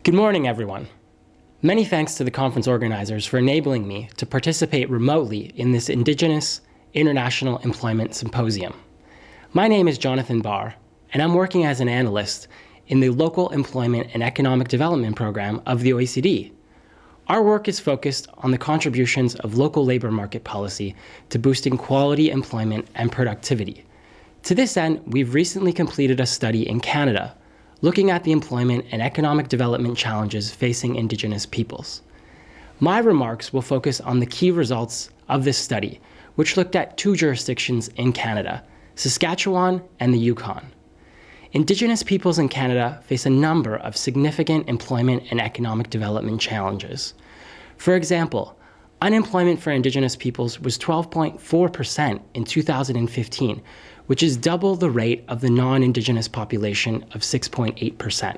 Good morning, everyone. Many thanks to the conference organizers for enabling me to participate remotely in this Indigenous International Employment Symposium. My name is Jonathan Barr, and I'm working as an analyst in the Local Employment and Economic Development Program of the OECD. Our work is focused on the contributions of local labor market policy to boosting quality employment and productivity. To this end, we've recently completed a study in Canada looking at the employment and economic development challenges facing Indigenous peoples. My remarks will focus on the key results of this study, which looked at two jurisdictions in Canada, Saskatchewan and the Yukon. Indigenous peoples in Canada face a number of significant employment and economic development challenges. For example, unemployment for Indigenous peoples was 12.4% in 2015, which is double the rate of the non-Indigenous population of 6.8%.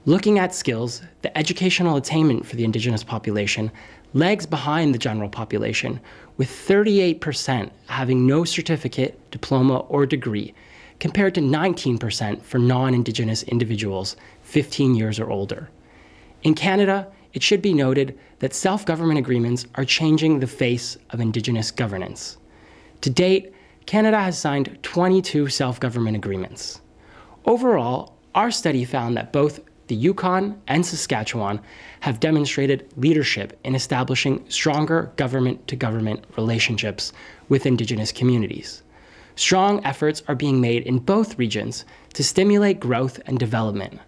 Looking at skills, the educational attainment for the Indigenous population lags behind the general population, with 38% having no certificate, diploma, or degree, compared to 19% for non-Indigenous individuals 15 years or older. In Canada, it should be noted that self-government agreements are changing the face of Indigenous governance. To date, Canada has signed 22 self-government agreements. Overall, our study found that both the Yukon and Saskatchewan have demonstrated leadership in establishing stronger government-to-government relationships with Indigenous communities. Strong efforts are being made in both regions to stimulate growth and development.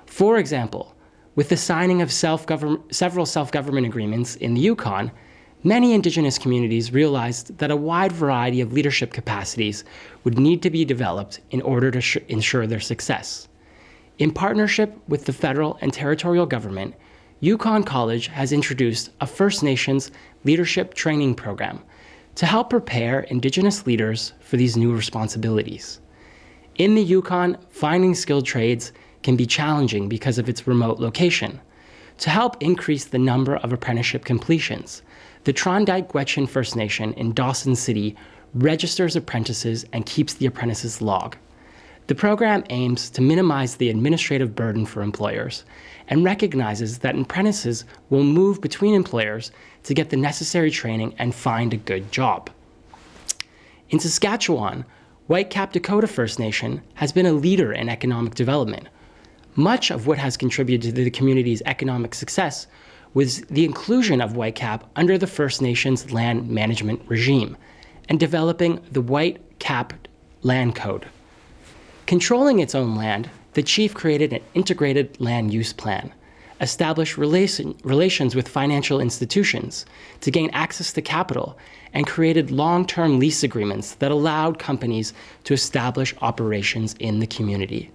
For example, with the signing of several self-government agreements in the Yukon, many Indigenous communities realized that a wide variety of leadership capacities would need to be developed in order to ensure their success. In partnership with the federal and territorial government, Yukon College has introduced a First Nations leadership training program to help prepare Indigenous leaders for these new responsibilities. In the Yukon, finding skilled trades can be challenging because of its remote location. To help increase the number of apprenticeship completions, the Trondyke-Gwecht'en First Nation in Dawson City registers apprentices and keeps the apprentices log. The program aims to minimize the administrative burden for employers and recognizes that apprentices will move between employers to get the necessary training and find a good job. In Saskatchewan, Whitecap Dakota First Nation has been a leader in economic development. Much of what has contributed to the community's economic success was the inclusion of Whitecap under the First Nations land management regime and developing the Whitecap Land Code. Controlling its own land, the chief created an integrated land use plan, established relations with financial institutions to gain access to capital, and created long-term lease agreements that allowed companies to establish operations in the community.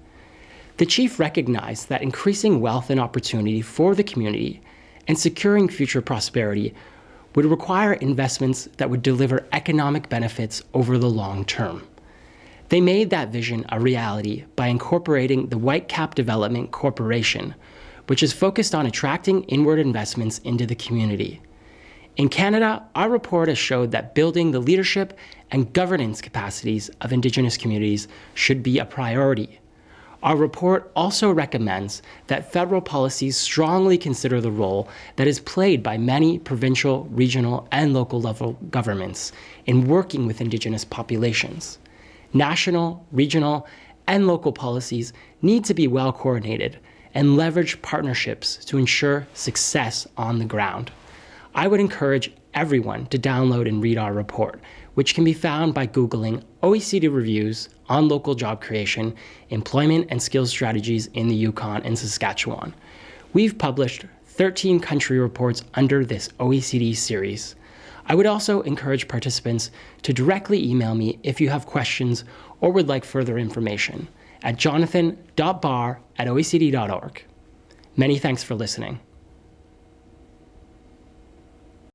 The chief recognized that increasing wealth and opportunity for the community and securing future prosperity would require investments that would deliver economic benefits over the long term. They made that vision a reality by incorporating the Whitecap Development Corporation, which is focused on attracting inward investments into the community. In Canada, our report has showed that building the leadership and governance capacities of Indigenous communities should be a priority. Our report also recommends that federal policies strongly consider the role that is played by many provincial, regional, and local level governments in working with Indigenous populations. National, regional, and local policies need to be well coordinated and leverage partnerships to ensure success on the ground. I would encourage everyone to download and read our report, which can be found by Googling OECD reviews on local job creation, employment and skills strategies in the Yukon and Saskatchewan. We've published 13 country reports under this OECD series. I would also encourage participants to directly email me if you have questions or would like further information at jonathan.barr@oecd.org. Many thanks for listening.